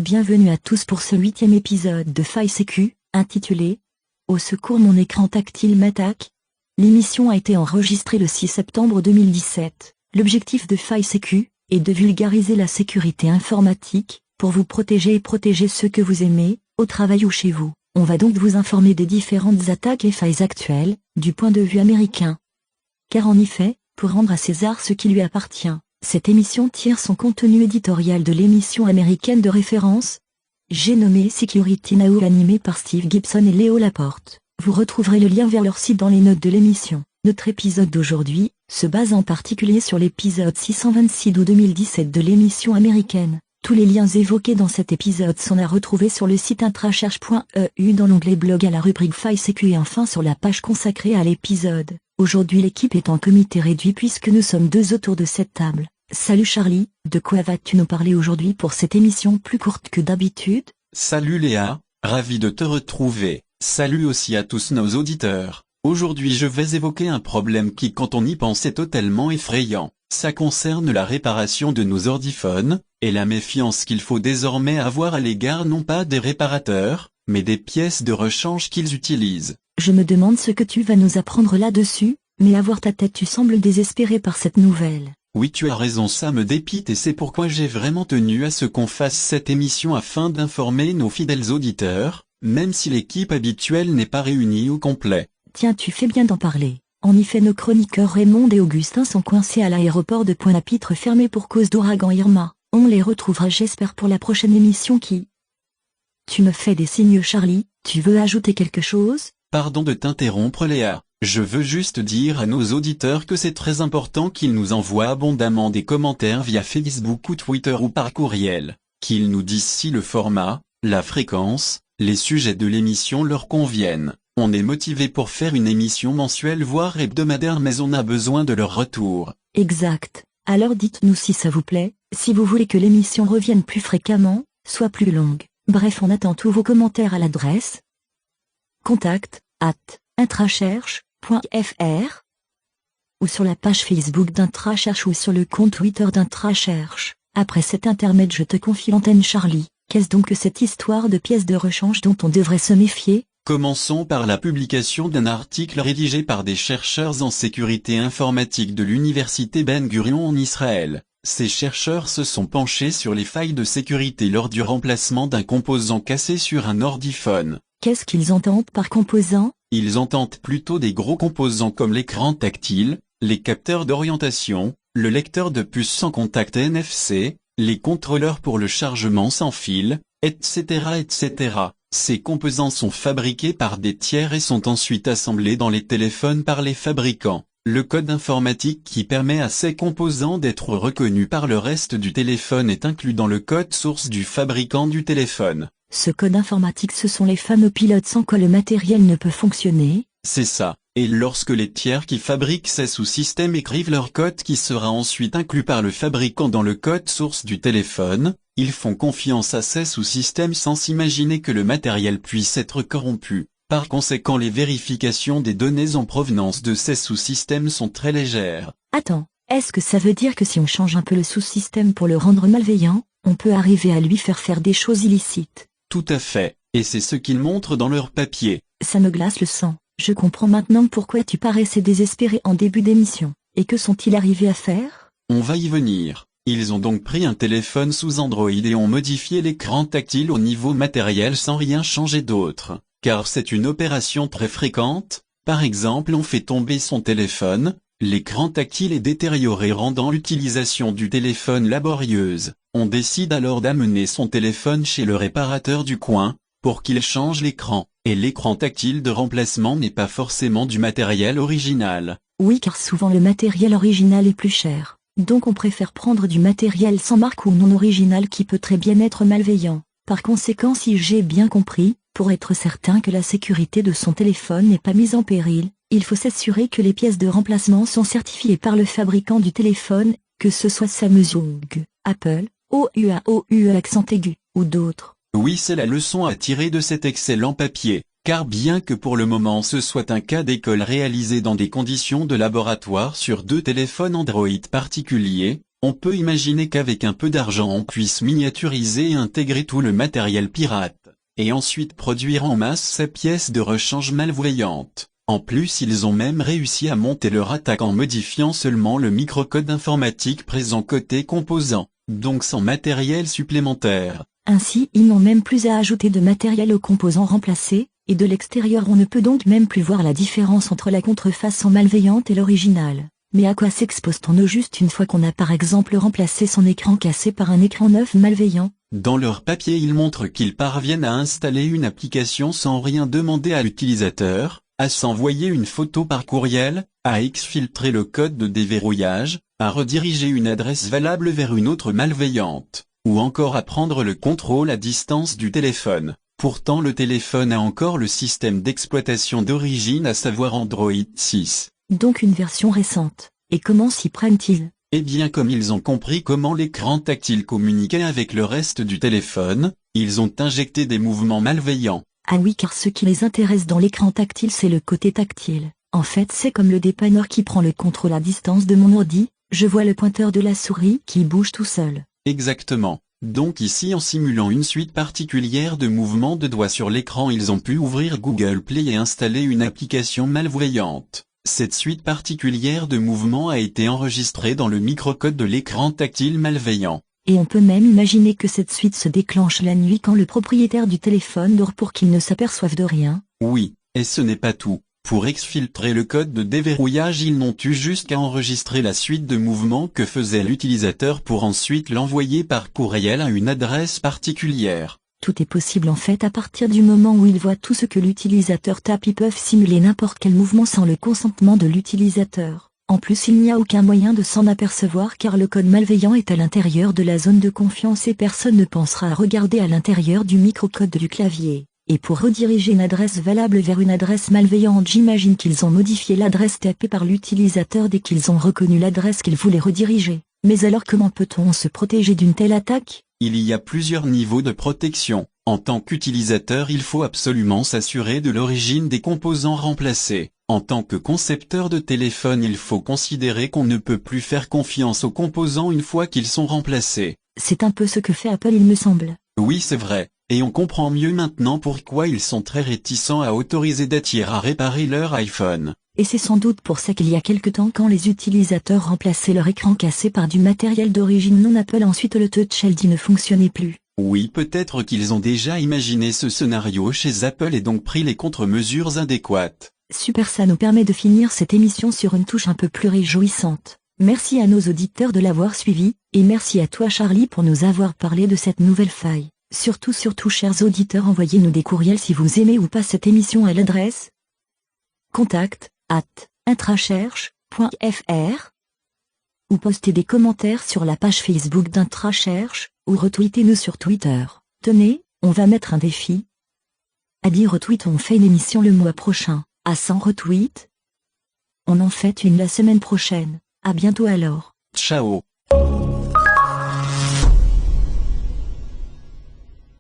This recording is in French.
bienvenue à tous pour ce 8e épisode de Faille Sécu, intitulé « Au secours mon écran tactile m'attaque ». L'émission a été enregistrée le 6 septembre 2017. L'objectif de Faille Sécu est de vulgariser la sécurité informatique, pour vous protéger et protéger ceux que vous aimez, au travail ou chez vous. On va donc vous informer des différentes attaques et failles actuelles, du point de vue américain. Car en effet, pour rendre à César ce qui lui appartient, cette émission tire son contenu éditorial de l'émission américaine de référence, j'ai nommé Security Now, animée par Steve Gibson et Léo Laporte. Vous retrouverez le lien vers leur site dans les notes de l'émission. Notre épisode d'aujourd'hui se base en particulier sur l'épisode 626 d'août 2017 de l'émission américaine. Tous les liens évoqués dans cet épisode sont à retrouver sur le site intracherche.eu dans l'onglet blog à la rubrique Faille Sécu et enfin sur la page consacrée à l'épisode. Aujourd'hui l'équipe est en comité réduit puisque nous sommes deux autour de cette table. Salut Charlie, de quoi vas-tu nous parler aujourd'hui pour cette émission plus courte que d'habitude? Salut Léa, ravi de te retrouver. Salut aussi à tous nos auditeurs. Aujourd'hui je vais évoquer un problème qui quand on y pense est totalement effrayant. Ça concerne la réparation de nos ordiphones, et la méfiance qu'il faut désormais avoir à l'égard non pas des réparateurs, mais des pièces de rechange qu'ils utilisent. Je me demande ce que tu vas nous apprendre là-dessus, mais à voir ta tête tu sembles désespéré par cette nouvelle. Oui, tu as raison, ça me dépite et c'est pourquoi j'ai vraiment tenu à ce qu'on fasse cette émission afin d'informer nos fidèles auditeurs, même si l'équipe habituelle n'est pas réunie au complet. Tiens, tu fais bien d'en parler. En effet, nos chroniqueurs Raymond et Augustin sont coincés à l'aéroport de Pointe-à-Pitre fermé pour cause d'ouragan Irma. On les retrouvera j'espère pour la prochaine émission qui... Tu me fais des signes Charlie, tu veux ajouter quelque chose? Pardon de t'interrompre Léa. Je veux juste dire à nos auditeurs que c'est très important qu'ils nous envoient abondamment des commentaires via Facebook ou Twitter ou par courriel, qu'ils nous disent si le format, la fréquence, les sujets de l'émission leur conviennent. On est motivé pour faire une émission mensuelle voire hebdomadaire mais on a besoin de leur retour. Exact. Alors dites-nous si ça vous plaît, si vous voulez que l'émission revienne plus fréquemment, soit plus longue. Bref, on attend tous vos commentaires à l'adresse contact@intracherche.fr ou sur la page Facebook d'Intracherche ou sur le compte Twitter d'Intracherche. Après cet intermède je te confie l'antenne Charlie. Qu'est-ce donc que cette histoire de pièces de rechange dont on devrait se méfier? Commençons par la publication d'un article rédigé par des chercheurs en sécurité informatique de l'université Ben Gurion en Israël. Ces chercheurs se sont penchés sur les failles de sécurité lors du remplacement d'un composant cassé sur un ordiphone. Qu'est-ce qu'ils entendent par composant? Ils entendent plutôt des gros composants comme l'écran tactile, les capteurs d'orientation, le lecteur de puces sans contact NFC, les contrôleurs pour le chargement sans fil, etc. etc. Ces composants sont fabriqués par des tiers et sont ensuite assemblés dans les téléphones par les fabricants. Le code informatique qui permet à ces composants d'être reconnus par le reste du téléphone est inclus dans le code source du fabricant du téléphone. Ce code informatique, ce sont les fameux pilotes sans quoi le matériel ne peut fonctionner? C'est ça. Et lorsque les tiers qui fabriquent ces sous-systèmes écrivent leur code qui sera ensuite inclus par le fabricant dans le code source du téléphone, ils font confiance à ces sous-systèmes sans s'imaginer que le matériel puisse être corrompu. Par conséquent, les vérifications des données en provenance de ces sous-systèmes sont très légères. Attends, est-ce que ça veut dire que si on change un peu le sous-système pour le rendre malveillant, on peut arriver à lui faire des choses illicites? Tout à fait, et c'est ce qu'ils montrent dans leur papier. Ça me glace le sang. Je comprends maintenant pourquoi tu paraissais désespéré en début d'émission. Et que sont-ils arrivés à faire? On va y venir. Ils ont donc pris un téléphone sous Android et ont modifié l'écran tactile au niveau matériel sans rien changer d'autre. Car c'est une opération très fréquente. Par exemple, on fait tomber son téléphone, l'écran tactile est détérioré rendant l'utilisation du téléphone laborieuse. On décide alors d'amener son téléphone chez le réparateur du coin, pour qu'il change l'écran. Et l'écran tactile de remplacement n'est pas forcément du matériel original. Oui, car souvent le matériel original est plus cher. Donc on préfère prendre du matériel sans marque ou non original qui peut très bien être malveillant. Par conséquent, si j'ai bien compris, pour être certain que la sécurité de son téléphone n'est pas mise en péril, il faut s'assurer que les pièces de remplacement sont certifiées par le fabricant du téléphone, que ce soit Samsung, Apple, OUA accent aigu, ou d'autres. Oui, c'est la leçon à tirer de cet excellent papier, car bien que pour le moment ce soit un cas d'école réalisé dans des conditions de laboratoire sur deux téléphones Android particuliers, On peut imaginer qu'avec un peu d'argent on puisse miniaturiser et intégrer tout le matériel pirate, et ensuite produire en masse ces pièces de rechange malvoyantes. En plus ils ont même réussi à monter leur attaque en modifiant seulement le microcode informatique présent côté composant, donc sans matériel supplémentaire. Ainsi ils n'ont même plus à ajouter de matériel aux composants remplacés, et de l'extérieur on ne peut donc même plus voir la différence entre la contrefaçon malveillante et l'original. Mais à quoi s'expose-t-on au juste une fois qu'on a par exemple remplacé son écran cassé par un écran neuf malveillant? Dans leur papier ils montrent qu'ils parviennent à installer une application sans rien demander à l'utilisateur, à s'envoyer une photo par courriel, à exfiltrer le code de déverrouillage, à rediriger une adresse valable vers une autre malveillante, ou encore à prendre le contrôle à distance du téléphone. Pourtant le téléphone a encore le système d'exploitation d'origine, à savoir Android 6. Donc une version récente. Et comment s'y prennent-ils? Eh bien comme ils ont compris comment l'écran tactile communiquait avec le reste du téléphone, ils ont injecté des mouvements malveillants. Ah oui, car ce qui les intéresse dans l'écran tactile c'est le côté tactile. En fait c'est comme le dépanneur qui prend le contrôle à distance de mon ordi, je vois le pointeur de la souris qui bouge tout seul. Exactement. Donc ici en simulant une suite particulière de mouvements de doigts sur l'écran ils ont pu ouvrir Google Play et installer une application malvoyante. Cette suite particulière de mouvements a été enregistrée dans le microcode de l'écran tactile malveillant. Et on peut même imaginer que cette suite se déclenche la nuit quand le propriétaire du téléphone dort pour qu'il ne s'aperçoive de rien. Oui, et ce n'est pas tout. Pour exfiltrer le code de déverrouillage ils n'ont eu juste qu'à enregistrer la suite de mouvements que faisait l'utilisateur pour ensuite l'envoyer par courriel à une adresse particulière. Tout est possible en fait à partir du moment où ils voient tout ce que l'utilisateur tape. Ils peuvent simuler n'importe quel mouvement sans le consentement de l'utilisateur. En plus il n'y a aucun moyen de s'en apercevoir car le code malveillant est à l'intérieur de la zone de confiance et personne ne pensera à regarder à l'intérieur du microcode du clavier. Et pour rediriger une adresse valable vers une adresse malveillante, j'imagine qu'ils ont modifié l'adresse tapée par l'utilisateur dès qu'ils ont reconnu l'adresse qu'ils voulaient rediriger. Mais alors comment peut-on se protéger d'une telle attaque? Il y a plusieurs niveaux de protection. En tant qu'utilisateur il faut absolument s'assurer de l'origine des composants remplacés. En tant que concepteur de téléphone il faut considérer qu'on ne peut plus faire confiance aux composants une fois qu'ils sont remplacés. C'est un peu ce que fait Apple il me semble. Oui c'est vrai, et on comprend mieux maintenant pourquoi ils sont très réticents à autoriser d'Atier à réparer leur iPhone. Et c'est sans doute pour ça qu'il y a quelque temps quand les utilisateurs remplaçaient leur écran cassé par du matériel d'origine non Apple ensuite le Touch ID ne fonctionnait plus. Oui peut-être qu'ils ont déjà imaginé ce scénario chez Apple et donc pris les contre-mesures adéquates. Super, ça nous permet de finir cette émission sur une touche un peu plus réjouissante. Merci à nos auditeurs de l'avoir suivi, et merci à toi Charlie pour nous avoir parlé de cette nouvelle faille. Surtout chers auditeurs, envoyez-nous des courriels si vous aimez ou pas cette émission à l'adresse contact@intracherche.fr ou postez des commentaires sur la page Facebook d'Intracherche, ou retweetez-nous sur Twitter. Tenez, on va mettre un défi. À 10 retweets on fait une émission le mois prochain. À 100 retweets, on en fait une la semaine prochaine. À bientôt alors. Ciao.